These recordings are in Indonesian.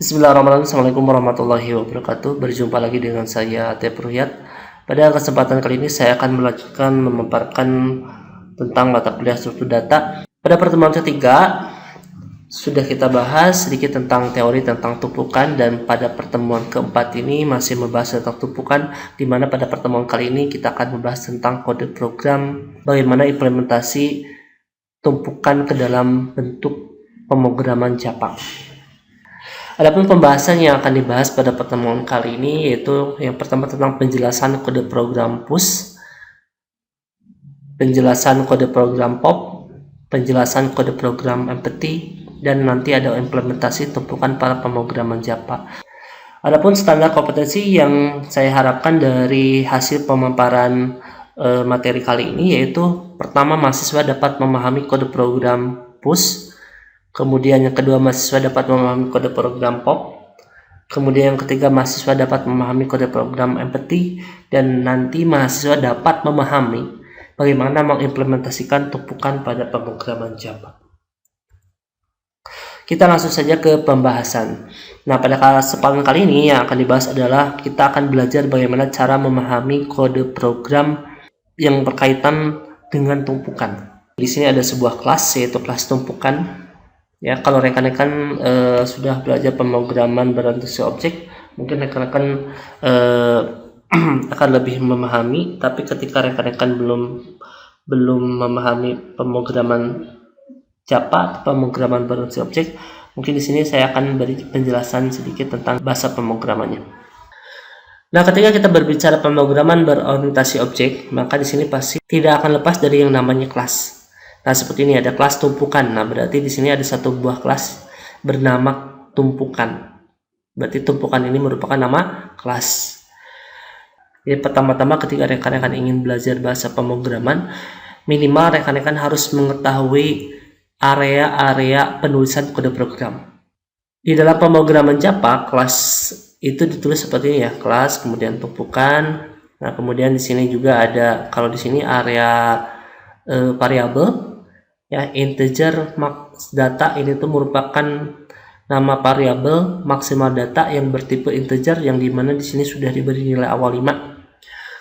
Bismillahirrahmanirrahim. Assalamualaikum warahmatullahi wabarakatuh. Berjumpa lagi dengan saya Atep Ruhyat. Pada kesempatan kali ini saya akan melanjutkan memaparkan tentang mata kuliah struktur data. Pada pertemuan ketiga sudah kita bahas sedikit tentang teori tentang tumpukan, dan pada pertemuan keempat ini masih membahas tentang tumpukan, di mana pada pertemuan kali ini kita akan membahas tentang kode program, bagaimana implementasi tumpukan ke dalam bentuk pemrograman Java. Adapun pembahasan yang akan dibahas pada pertemuan kali ini yaitu yang pertama tentang penjelasan kode program push, penjelasan kode program pop, penjelasan kode program empty, dan nanti ada implementasi tumpukan pada pemrograman Java. Adapun standar kompetensi yang saya harapkan dari hasil pemaparan materi kali ini yaitu pertama, mahasiswa dapat memahami kode program push. Kemudian yang kedua, mahasiswa dapat memahami kode program pop. Kemudian yang ketiga, mahasiswa dapat memahami kode program empty. Dan nanti mahasiswa dapat memahami bagaimana mengimplementasikan tumpukan pada pemrograman Java. Kita langsung saja ke pembahasan. Nah, pada kesempatan kali ini yang akan dibahas adalah kita akan belajar bagaimana cara memahami kode program yang berkaitan dengan tumpukan. Di sini ada sebuah kelas yaitu kelas tumpukan. Ya, kalau rekan-rekan sudah belajar pemrograman berorientasi objek, mungkin rekan-rekan akan lebih memahami. Tapi ketika rekan-rekan belum memahami pemrograman Java, pemrograman berorientasi objek, mungkin di sini saya akan beri penjelasan sedikit tentang bahasa pemrogramannya. Nah, ketika kita berbicara pemrograman berorientasi objek, maka di sini pasti tidak akan lepas dari yang namanya kelas. Nah, seperti ini ada kelas tumpukan. Nah, berarti di sini ada satu buah kelas bernama tumpukan. Berarti tumpukan ini merupakan nama kelas. Jadi pertama-tama ketika rekan-rekan ingin belajar bahasa pemrograman, minimal rekan-rekan harus mengetahui area-area penulisan kode program. Di dalam pemrograman Java, kelas itu ditulis seperti ini ya, kelas kemudian tumpukan. Nah, kemudian di sini juga ada, kalau di sini area variabel. Ya, integer max data ini tuh merupakan nama variabel maksimal data yang bertipe integer, yang dimana di sini sudah diberi nilai awal 5.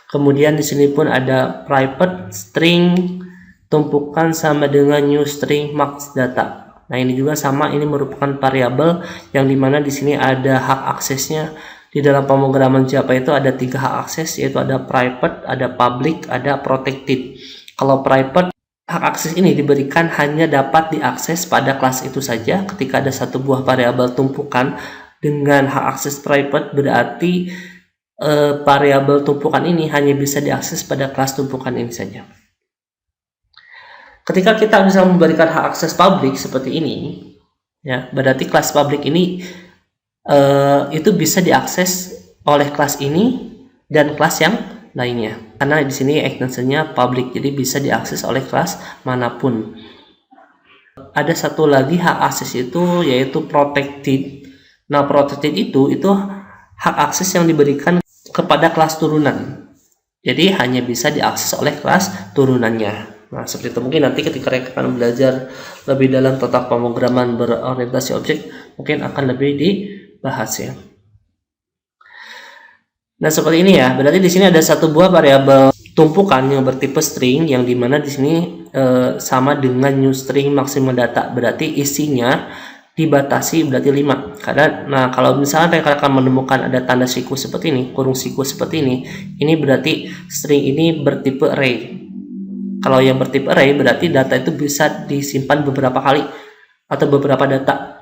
Kemudian di sini pun ada private string tumpukan sama dengan new string max data. Nah, ini juga sama, ini merupakan variabel yang dimana di sini ada hak aksesnya. Di dalam pemrograman Java itu ada 3 hak akses, yaitu ada private, ada public, ada protected. Kalau private, hak akses ini diberikan hanya dapat diakses pada kelas itu saja. Ketika ada satu buah variabel tumpukan dengan hak akses private, berarti variabel tumpukan ini hanya bisa diakses pada kelas tumpukan ini saja. Ketika kita bisa memberikan hak akses public seperti ini, ya, berarti kelas public ini itu bisa diakses oleh kelas ini dan kelas yang lainnya, karena di sini extensionnya public, jadi bisa diakses oleh kelas manapun. Ada satu lagi hak akses itu yaitu protected. Nah, protected itu hak akses yang diberikan kepada kelas turunan, jadi hanya bisa diakses oleh kelas turunannya. Nah, seperti itu. Mungkin nanti ketika rekan belajar lebih dalam tentang pemrograman berorientasi objek, mungkin akan lebih dibahas ya. Nah, seperti ini ya. Berarti di sini ada satu buah variabel tumpukan yang bertipe string, yang dimana di sini sama dengan new string maksimal data. Berarti isinya dibatasi berarti 5. Karena, nah, kalau misalnya rekan-rekan menemukan ada tanda siku seperti ini, kurung siku seperti ini berarti string ini bertipe array. Kalau yang bertipe array berarti data itu bisa disimpan beberapa kali atau beberapa data.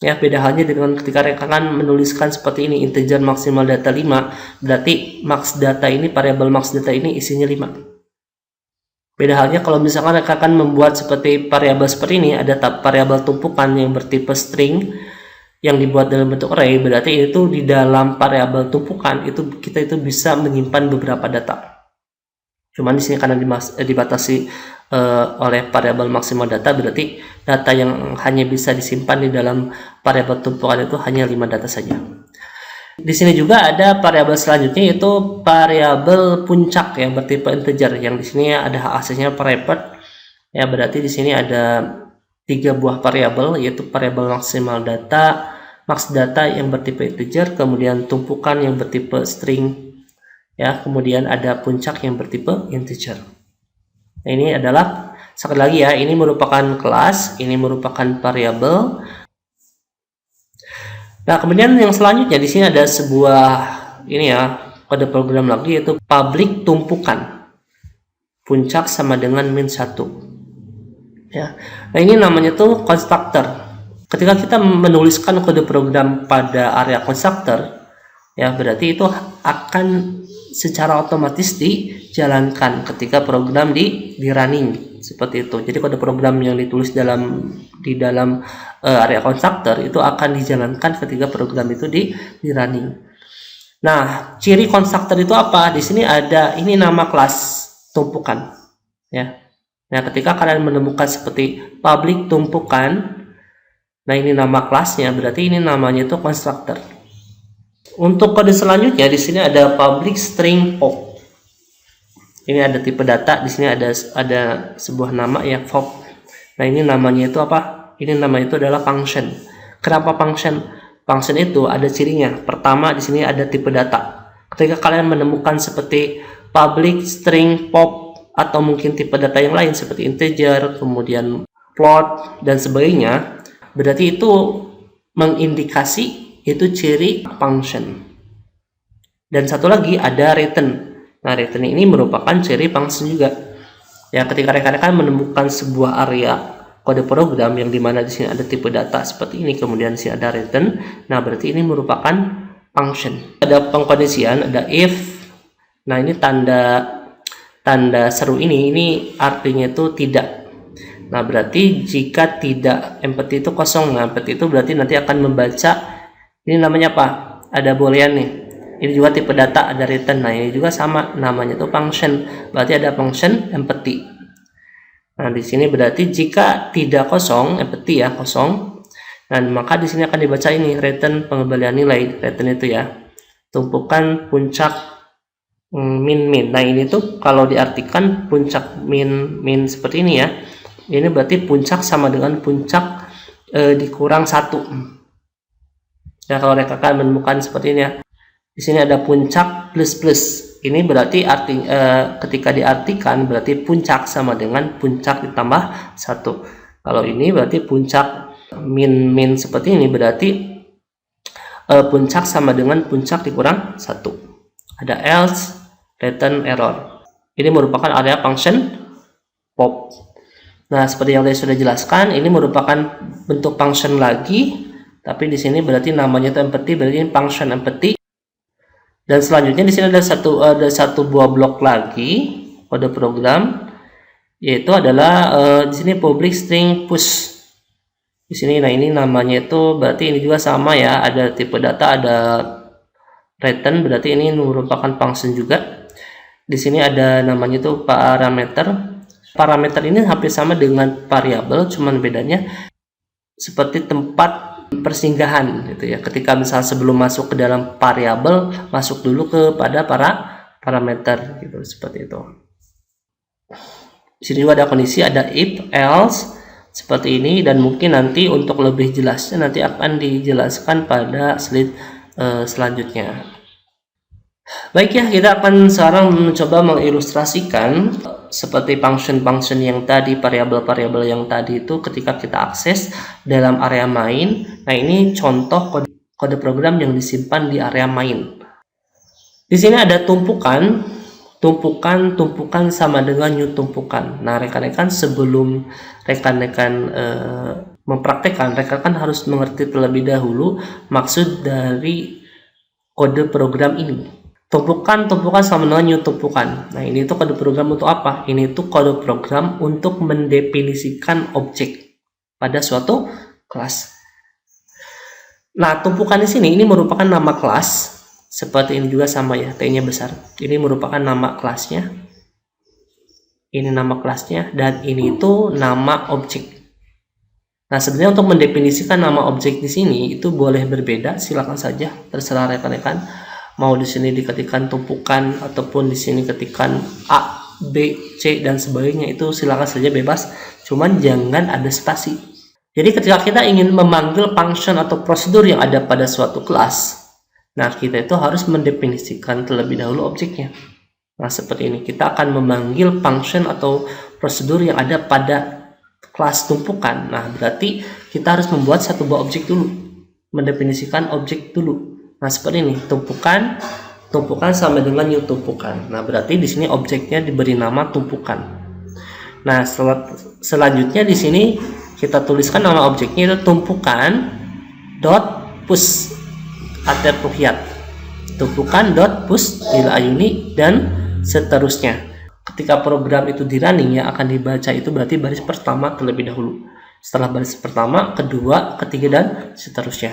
Ya, beda halnya dengan ketika rekan menuliskan seperti ini, integer maksimal data 5, berarti max data ini, variabel max data ini isinya 5. Beda halnya kalau misalkan rekan membuat seperti variabel seperti ini, ada variabel tumpukan yang bertipe string yang dibuat dalam bentuk array, berarti itu di dalam variabel tumpukan itu kita itu bisa menyimpan beberapa data. Cuman di sini karena dibatasi oleh variabel maksimal data, berarti data yang hanya bisa disimpan di dalam variabel tumpukan itu hanya 5 data saja. Di sini juga ada variabel selanjutnya yaitu variabel puncak yang bertipe integer, yang di sini ada hak aksesnya private. Ya, berarti di sini ada 3 buah variabel, yaitu variabel maksimal data, max data yang bertipe integer, kemudian tumpukan yang bertipe string, ya, kemudian ada puncak yang bertipe integer. Nah, ini adalah, sekali lagi ya, ini merupakan kelas, ini merupakan variabel. Nah, kemudian yang selanjutnya di sini ada sebuah ini ya, kode program lagi, yaitu public tumpukan. Puncak sama dengan min1. Ya. Nah, ini namanya tuh constructor. Ketika kita menuliskan kode program pada area constructor, ya, berarti itu akan secara otomatis dijalankan ketika program di running, seperti itu. Jadi kode program yang ditulis di dalam area constructor itu akan dijalankan ketika program itu di running. Nah, ciri constructor itu apa? Di sini ada ini nama kelas tumpukan, ya. Nah, ketika kalian menemukan seperti public tumpukan, nah ini nama kelasnya, berarti ini namanya itu constructor. Untuk kode selanjutnya di sini ada public string pop. Ini ada tipe data, di sini ada sebuah nama ya, pop. Nah, ini namanya itu apa? Ini namanya itu adalah function. Kenapa function? Function itu ada cirinya. Pertama, di sini ada tipe data. Ketika kalian menemukan seperti public string pop atau mungkin tipe data yang lain seperti integer, kemudian float dan sebagainya, berarti itu mengindikasi itu ciri function. Dan satu lagi ada return. Nah, return ini merupakan ciri function juga. Ya, ketika rekan-rekan menemukan sebuah area kode program yang dimana di sini ada tipe data seperti ini, kemudian di sini ada return, nah berarti ini merupakan function. Ada pengkondisian, ada if. Nah, ini tanda seru ini artinya itu tidak. Nah, berarti jika tidak empty itu kosong. Nah, empty itu berarti nanti akan membaca, ini namanya apa? Ada boolean nih. Ini juga tipe data, ada return. Nah, ini juga sama, namanya itu function. Berarti ada function empty. Nah, di sini berarti jika tidak kosong, empty ya, kosong. Dan maka di sini akan dibaca ini return pengembalian nilai. Return itu ya, tumpukan puncak min. Nah, ini tuh kalau diartikan puncak min seperti ini ya. Ini berarti puncak sama dengan puncak dikurang 1. Ya, kalau rekan menemukan seperti ini ya. Di sini ada puncak plus. Ini berarti ketika diartikan berarti puncak sama dengan puncak ditambah 1. Kalau ini berarti puncak min seperti ini berarti puncak sama dengan puncak dikurang 1. Ada else, return error. Ini merupakan area function pop. Nah, seperti yang tadi sudah jelaskan, ini merupakan bentuk function lagi, tapi di sini berarti namanya itu empty, berarti ini function empty. Dan selanjutnya di sini ada satu buah blok lagi kode program, yaitu adalah di sini public string push. Di sini, nah ini namanya itu berarti ini juga sama ya, ada tipe data, ada return, berarti ini merupakan function juga. Di sini ada namanya itu parameter. Parameter ini hampir sama dengan variabel, cuman bedanya seperti tempat persinggahan gitu ya. Ketika misalnya sebelum masuk ke dalam variabel, masuk dulu kepada parameter gitu, seperti itu. Di sini juga ada kondisi, ada if, else seperti ini, dan mungkin nanti untuk lebih jelasnya nanti akan dijelaskan pada slide selanjutnya. Baik ya, kita akan sekarang mencoba mengilustrasikan seperti function-function yang tadi, variabel-variabel yang tadi itu ketika kita akses dalam area main. Nah, ini contoh kode program yang disimpan di area main. Di sini ada tumpukan sama dengan new tumpukan. Nah, rekan-rekan sebelum rekan-rekan mempraktekkan, rekan-rekan harus mengerti terlebih dahulu maksud dari kode program ini. Tumpukan sama dengan new tumpukan. Nah, ini tuh kode program untuk apa? Ini tuh kode program untuk mendefinisikan objek pada suatu kelas. Nah, tumpukan di sini ini merupakan nama kelas. Seperti ini juga sama ya, T-nya besar. Ini merupakan nama kelasnya. Ini nama kelasnya, dan ini itu nama objek. Nah, sebenarnya untuk mendefinisikan nama objek di sini itu boleh berbeda, silakan saja, terserah rekan-rekan. Mau di sini diketikkan tumpukan ataupun di sini ketikkan A, B, C dan sebagainya, itu silakan saja, bebas. Cuman jangan ada spasi. Jadi ketika kita ingin memanggil function atau prosedur yang ada pada suatu kelas, nah kita itu harus mendefinisikan terlebih dahulu objeknya. Nah seperti ini, kita akan memanggil function atau prosedur yang ada pada kelas tumpukan. Nah berarti kita harus membuat satu buah objek dulu, mendefinisikan objek dulu. Nah seperti ini, tumpukan sama dengan new tumpukan. Nah berarti di sini objeknya diberi nama tumpukan. Nah selanjutnya di sini kita tuliskan nama objeknya itu tumpukan dot push attribute, tumpukan dot push dilayuni dan seterusnya. Ketika program itu di running, yang akan dibaca itu berarti baris pertama terlebih dahulu. Setelah baris pertama, kedua, ketiga, dan seterusnya.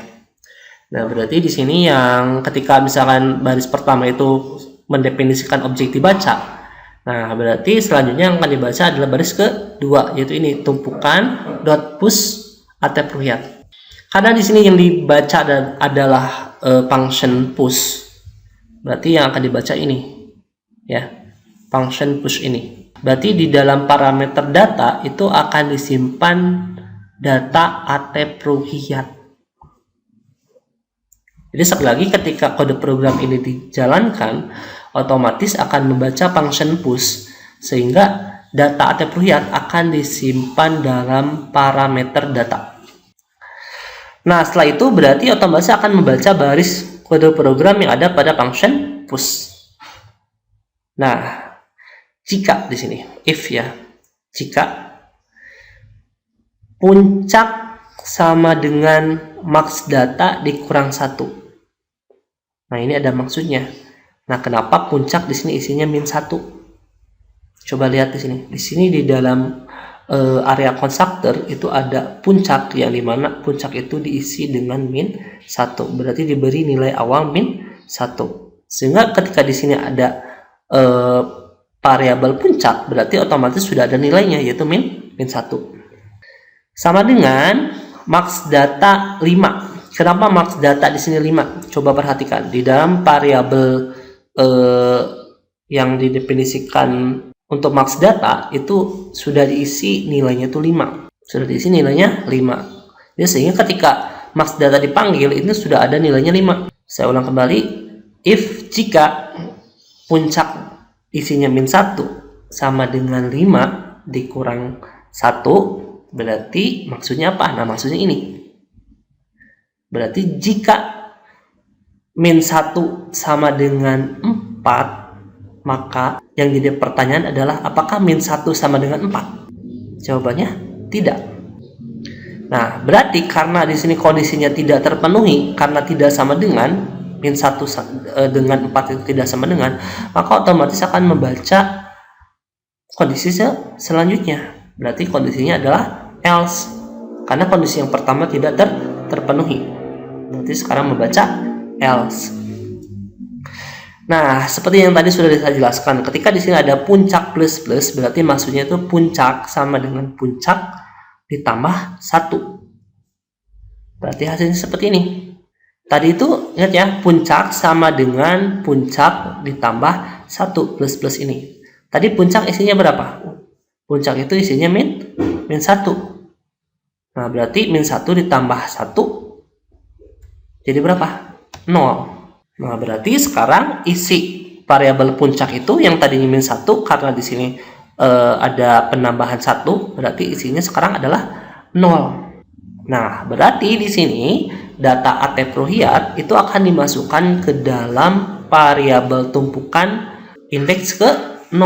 Nah berarti di sini yang ketika misalkan baris pertama itu mendefinisikan objek dibaca, nah berarti selanjutnya yang akan dibaca adalah baris kedua, yaitu ini tumpukan dot push attribute. Karena di sini yang dibaca adalah function push, berarti yang akan dibaca ini, ya, function push ini. Berarti di dalam parameter data itu akan disimpan data attribute. Jadi sekali lagi ketika kode program ini dijalankan, otomatis akan membaca function push, sehingga data attribute akan disimpan dalam parameter data. Nah setelah itu berarti otomatis akan membaca baris kode program yang ada pada function push. Nah jika di sini if, ya, jika puncak sama dengan max data dikurang 1. Nah ini ada maksudnya. Nah kenapa puncak di sini isinya min 1? Coba lihat di sini. Di sini di dalam area konstruktor itu ada puncak, yang dimana puncak itu diisi dengan min 1. Berarti diberi nilai awal min 1. Sehingga ketika di sini ada variabel puncak, berarti otomatis sudah ada nilainya, yaitu min 1. Sama dengan max data 5. Kenapa max data di sini 5? Coba perhatikan di dalam variabel yang didefinisikan untuk max data itu sudah diisi nilainya itu 5. Sudah diisi nilainya 5. Ya, sehingga ketika max data dipanggil ini sudah ada nilainya 5. Saya ulang kembali. If jika puncak isinya min 1 sama dengan 5 dikurang 1, berarti maksudnya apa? Nah maksudnya ini. Berarti jika min 1 sama dengan 4, maka yang jadi pertanyaan adalah apakah min 1 sama dengan 4? Jawabannya tidak. Nah berarti karena di sini kondisinya tidak terpenuhi, karena tidak sama dengan min 1 dengan 4 itu tidak sama dengan, maka otomatis akan membaca kondisi selanjutnya. Berarti kondisinya adalah else, karena kondisi yang pertama tidak terpenuhi. Berarti sekarang membaca else. Nah, seperti yang tadi sudah saya jelaskan, ketika di sini ada puncak plus plus, berarti maksudnya itu puncak sama dengan puncak ditambah 1. Berarti hasilnya seperti ini. Tadi itu ingat ya, puncak sama dengan puncak ditambah 1 plus plus ini. Tadi puncak isinya berapa? Puncak itu isinya min 1. Nah, berarti min 1 ditambah 1 jadi berapa? 0. Nah, berarti sekarang isi variabel puncak itu yang tadinya min 1, karena di sini ada penambahan 1, berarti isinya sekarang adalah 0. Nah, berarti di sini data attribute itu akan dimasukkan ke dalam variabel tumpukan indeks ke 0.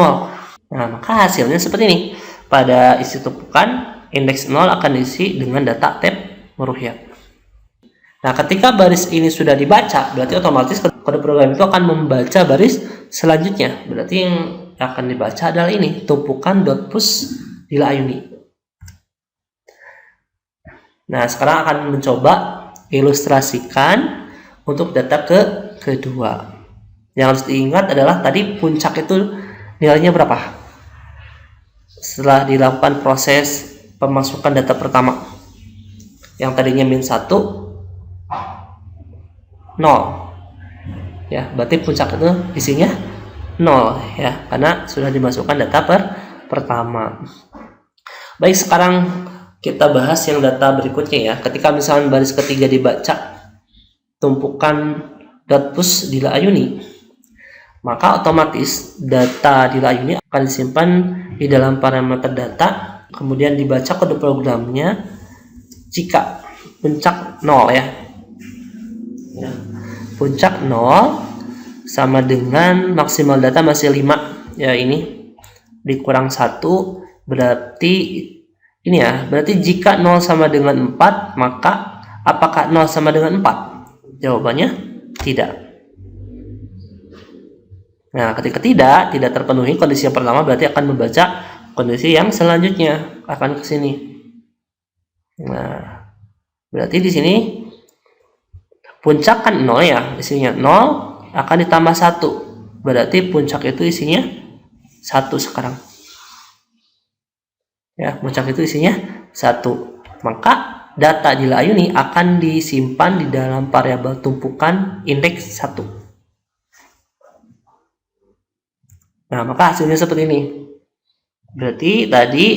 Nah, maka hasilnya seperti ini. Pada isi tumpukan indeks 0 akan diisi dengan data attribute. Nah, ketika baris ini sudah dibaca, berarti otomatis kode program itu akan membaca baris selanjutnya. Berarti yang akan dibaca adalah ini, tumpukan dot push dilayuni. Nah, sekarang akan mencoba ilustrasikan untuk data kedua. Yang harus diingat adalah tadi puncak itu nilainya berapa? Setelah dilakukan proses pemasukan data pertama, yang tadinya min 1, 0, ya, berarti puncak itu isinya 0, ya, karena sudah dimasukkan data pertama. Baik, sekarang kita bahas yang data berikutnya ya. Ketika misalnya baris ketiga dibaca, tumpukan .push dilayuni, maka otomatis data dilayuni akan disimpan di dalam parameter data, kemudian dibaca kode programnya jika puncak 0 ya. Puncak 0 sama dengan maksimal data masih 5 ya, ini dikurang 1 berarti ini ya, berarti jika 0 sama dengan 4, maka apakah 0 sama dengan 4? Jawabannya tidak. Nah, ketika tidak terpenuhi kondisi yang pertama, berarti akan membaca kondisi yang selanjutnya, akan ke sini. Nah, berarti di sini puncak kan 0 ya, isinya 0 akan ditambah 1. Berarti puncak itu isinya 1 sekarang. Ya, puncak itu isinya 1. Maka data dilayuni akan disimpan di dalam variabel tumpukan indeks 1. Nah, maka hasilnya seperti ini. Berarti tadi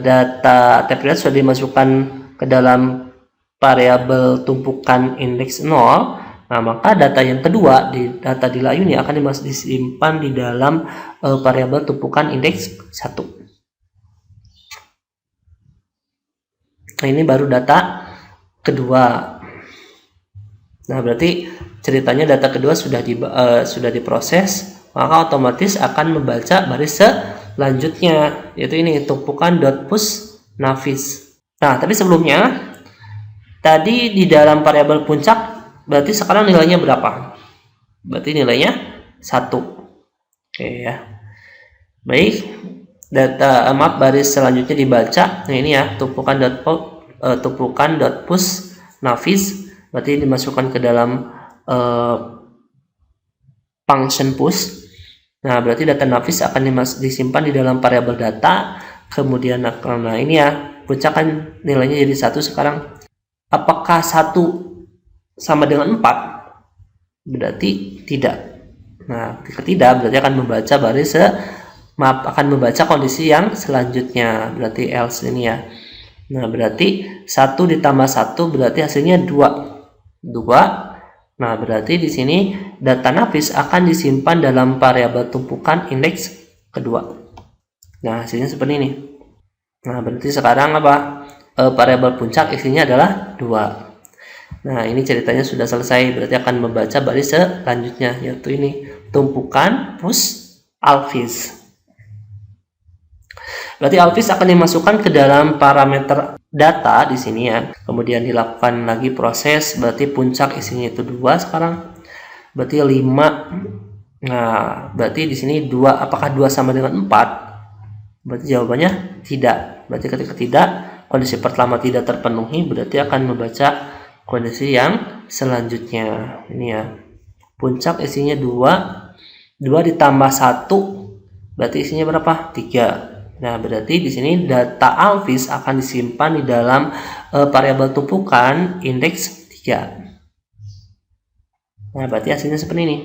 data tablet sudah dimasukkan ke dalam variabel tumpukan indeks 0. Nah, maka data yang kedua, data dilayuni akan disimpan di dalam variabel tumpukan indeks 1. Nah, ini baru data kedua. Nah, berarti ceritanya data kedua sudah diproses, maka otomatis akan membaca baris selanjutnya, yaitu ini tumpukan .push nafis. Nah, tapi sebelumnya tadi di dalam variabel puncak, berarti sekarang nilainya berapa? Berarti nilainya 1. Oke ya. Baik, data baris selanjutnya dibaca. Nah, ini ya, tumpukan .push nafis, berarti dimasukkan ke dalam function push. Nah, berarti data nafis akan disimpan di dalam variabel data. Kemudian, nah ini ya, puncak kan nilainya jadi 1 sekarang. Apakah 1 sama dengan 4? Berarti tidak. Nah, jika tidak, berarti akan membaca kondisi yang selanjutnya. Berarti else ini ya. Nah, berarti 1 ditambah 1 berarti hasilnya 2. Nah, berarti di sini data nafis akan disimpan dalam variabel tumpukan indeks kedua. Nah, hasilnya seperti ini. Nah, berarti sekarang apa? Variabel puncak isinya adalah 2. Nah, ini ceritanya sudah selesai. Berarti akan membaca baris selanjutnya, yaitu ini tumpukan push alphys. Berarti alphys akan dimasukkan ke dalam parameter data di sini ya. Kemudian dilakukan lagi proses, berarti puncak isinya itu 2 sekarang. Berarti 5. Nah, berarti di sini 2, apakah 2 sama dengan 4? Berarti jawabannya tidak. Berarti ketika tidak, kondisi pertama tidak terpenuhi, berarti akan membaca kondisi yang selanjutnya. Ini ya. Puncak isinya 2. 2 ditambah 1 berarti isinya berapa? 3. Nah, berarti di sini data alphys akan disimpan di dalam variabel tumpukan indeks 3. Nah, berarti hasilnya seperti ini.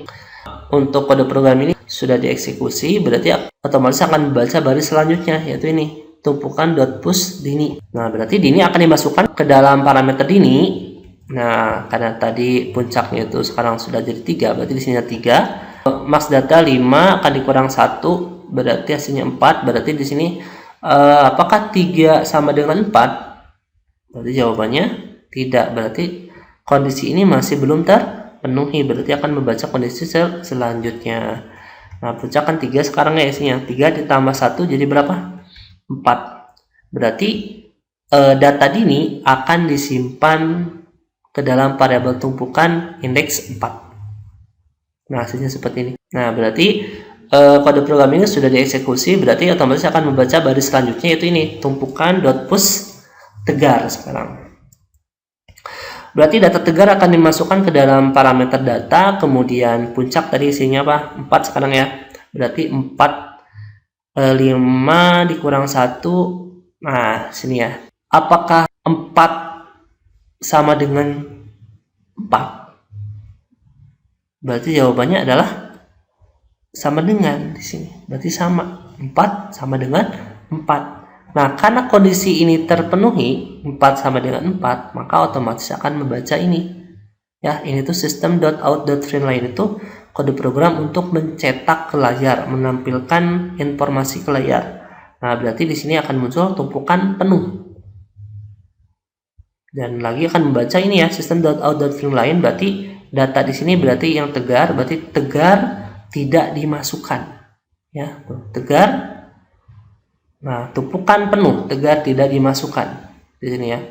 Untuk kode program ini sudah dieksekusi, berarti otomatis akan membaca baris selanjutnya, yaitu ini tumpukan .push dini. Nah, berarti dini akan dimasukkan ke dalam parameter dini. Nah, karena tadi puncaknya itu sekarang sudah jadi 3, berarti di sini 3. Max data 5 akan dikurang 1, berarti hasilnya 4. Berarti di sini apakah 3 sama dengan 4? Berarti jawabannya tidak. Berarti kondisi ini masih belum terpenuhi, berarti akan membaca kondisi selanjutnya. Nah, puncak kan 3 sekarang ya isinya. 3 ditambah 1 jadi berapa? 4. Berarti data dini akan disimpan ke dalam variabel tumpukan indeks 4. Nah, hasilnya seperti ini. Nah, berarti kode program ini sudah dieksekusi, berarti otomatis akan membaca baris selanjutnya, yaitu ini tumpukan .push tegar sekarang. Berarti data tegar akan dimasukkan ke dalam parameter data, kemudian puncak tadi isinya apa? 4 sekarang ya. Berarti 4 5 dikurang 1. Nah, sini ya. Apakah 4 sama dengan 4? Berarti jawabannya adalah sama dengan di sini. Berarti sama. 4 sama dengan 4. Nah, karena kondisi ini terpenuhi, 4 sama dengan 4, maka otomatis akan membaca ini. Ya, ini tuh system.out.println itu kode program untuk mencetak ke layar, menampilkan informasi ke layar. Nah, berarti di sini akan muncul tumpukan penuh. Dan lagi akan membaca ini ya, system.out.println, berarti data di sini berarti yang tegar, berarti tegar tidak dimasukkan. Ya, tegar. Nah, tumpukan penuh, tegar tidak dimasukkan di sini ya.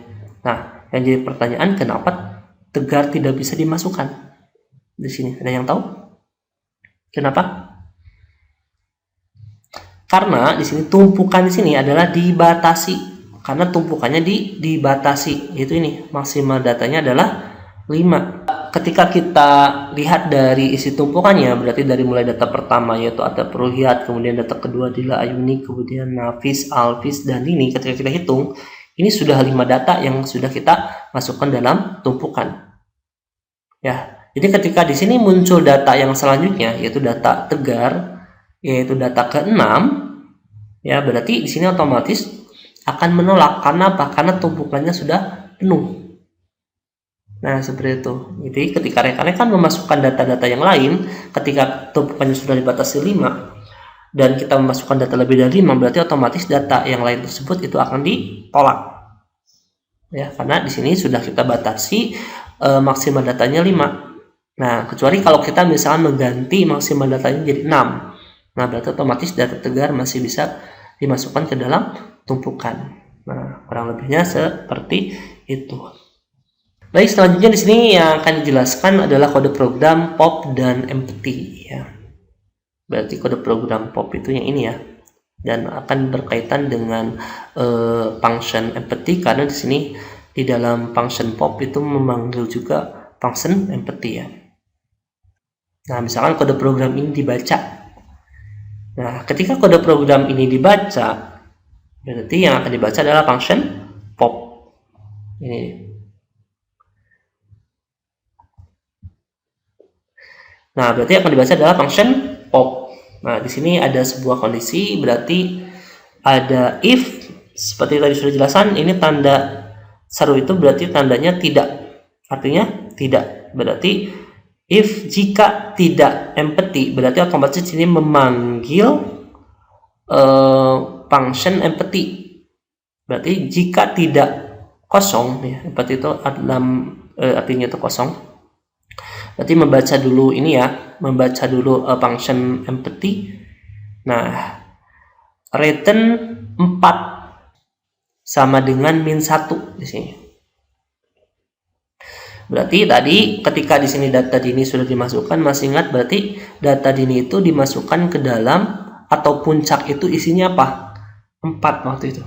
Nah, yang jadi pertanyaan, kenapa tegar tidak bisa dimasukkan di sini? Ada yang tahu? Kenapa? Karena di sini tumpukan di sini adalah dibatasi. Karena tumpukannya dibatasi. Itu ini, maksimal datanya adalah 5. Ketika kita lihat dari isi tumpukannya, berarti dari mulai data pertama yaitu Atta Puruhiyat, kemudian data kedua Dila Ayuni, kemudian Nafis, Alvis, dan ini ketika kita hitung, ini sudah 5 data yang sudah kita masukkan dalam tumpukan. Ya, jadi ketika di sini muncul data yang selanjutnya yaitu data tegar, yaitu data ke-6, ya berarti di sini otomatis akan menolak. Karena apa? Karena tumpukannya sudah penuh. Nah, seperti itu. Jadi ketika rekan-rekan memasukkan data-data yang lain, ketika tumpukannya sudah dibatasi 5 dan kita memasukkan data lebih dari 5, berarti otomatis data yang lain tersebut itu akan ditolak. Ya, karena di sini sudah kita batasi maksimal datanya 5. Nah, kecuali kalau kita misalnya mengganti maksimal datanya jadi 6. Nah, berarti otomatis data tegar masih bisa dimasukkan ke dalam tumpukan. Nah, kurang lebihnya seperti itu. Baik, selanjutnya di sini yang akan dijelaskan adalah kode program pop dan empty ya. Berarti kode program pop itu yang ini ya. Dan akan berkaitan dengan function empty, karena di sini di dalam function pop itu memanggil juga function empty ya. Nah, misalkan kode program ini dibaca. Nah, ketika kode program ini dibaca, berarti yang akan dibaca adalah function pop. Ini. Nah, berarti akan dibaca adalah function pop. Nah, di sini ada sebuah kondisi, berarti ada if, seperti tadi sudah dijelaskan, ini tanda seru itu berarti tandanya tidak. Artinya tidak. Berarti if jika tidak empty, berarti otomatis ini memanggil function empty. Berarti jika tidak kosong, ya, empty itu artinya itu kosong. Berarti membaca dulu ini ya, membaca dulu function empty. Nah, return 4 sama dengan min 1 di sini. Berarti tadi ketika di sini data dini sudah dimasukkan, masih ingat berarti data dini itu dimasukkan ke dalam atau puncak itu isinya apa? 4 waktu itu.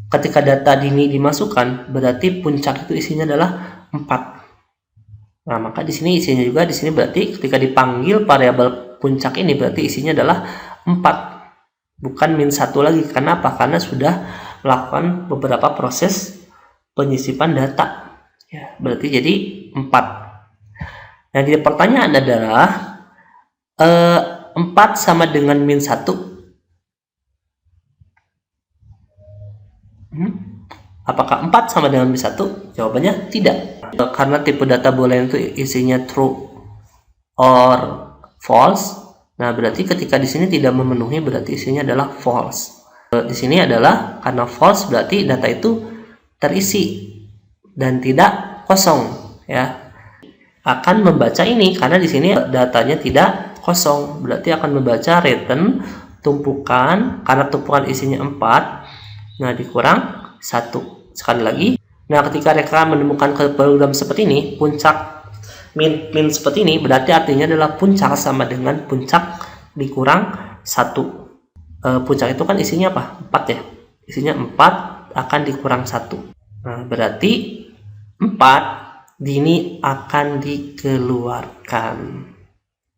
Ketika data dini dimasukkan, berarti puncak itu isinya adalah 4. Nah, maka di sini isinya juga di sini berarti ketika dipanggil variabel puncak ini berarti isinya adalah 4. Bukan min 1 lagi. Kenapa? Karena sudah melakukan beberapa proses penyisipan data. Ya, berarti jadi 4. Yang jadi pertanyaan adalah 4 sama dengan min 1. Apakah 4 sama dengan min 1? Jawabannya tidak. Karena tipe data boolean itu isinya true or false. Nah, berarti ketika di sini tidak memenuhi berarti isinya adalah false. Di sini adalah karena false berarti data itu terisi dan tidak kosong ya. Akan membaca ini karena di sini datanya tidak kosong. Berarti akan membaca return tumpukan karena tumpukan isinya 4. Nah, dikurang 1. Sekali lagi. Nah, ketika rekan menemukan program seperti ini, puncak min seperti ini, berarti artinya adalah puncak sama dengan puncak dikurang 1. Puncak itu kan isinya apa? 4 ya. Isinya 4 akan dikurang 1. Nah, berarti 4 dini akan dikeluarkan.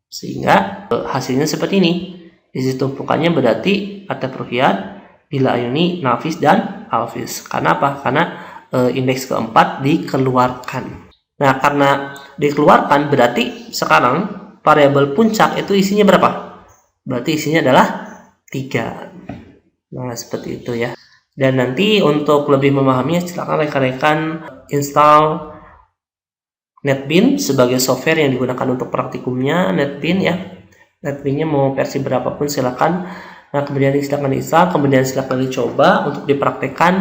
Sehingga hasilnya seperti ini. Isi tumpukannya berarti Atta Puruhiyat, Dila Ayuni, Nafis, dan Alvis. Karena apa? Karena indeks keempat dikeluarkan. Nah, karena dikeluarkan berarti sekarang variabel puncak itu isinya berapa? Berarti isinya adalah 3. Nah, seperti itu ya. Dan nanti untuk lebih memahaminya silakan rekan-rekan install NetBeans sebagai software yang digunakan untuk praktikumnya. NetBeans ya, NetBeans-nya mau versi berapapun silakan. Nah, kemudian silakan install, kemudian silakan dicoba untuk dipraktekkan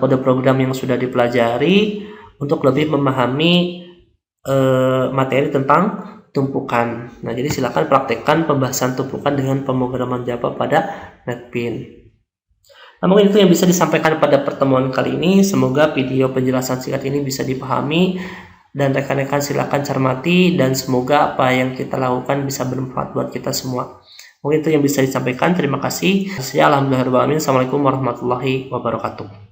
kode program yang sudah dipelajari untuk lebih memahami materi tentang tumpukan. Nah, jadi silakan praktekkan pembahasan tumpukan dengan pemrograman Java pada NetBeans. Nah, mungkin itu yang bisa disampaikan pada pertemuan kali ini. Semoga video penjelasan singkat ini bisa dipahami dan rekan-rekan silakan cermati, dan semoga apa yang kita lakukan bisa bermanfaat buat kita semua. Mungkin itu yang bisa disampaikan. Terima kasih. Assalamualaikum warahmatullahi wabarakatuh.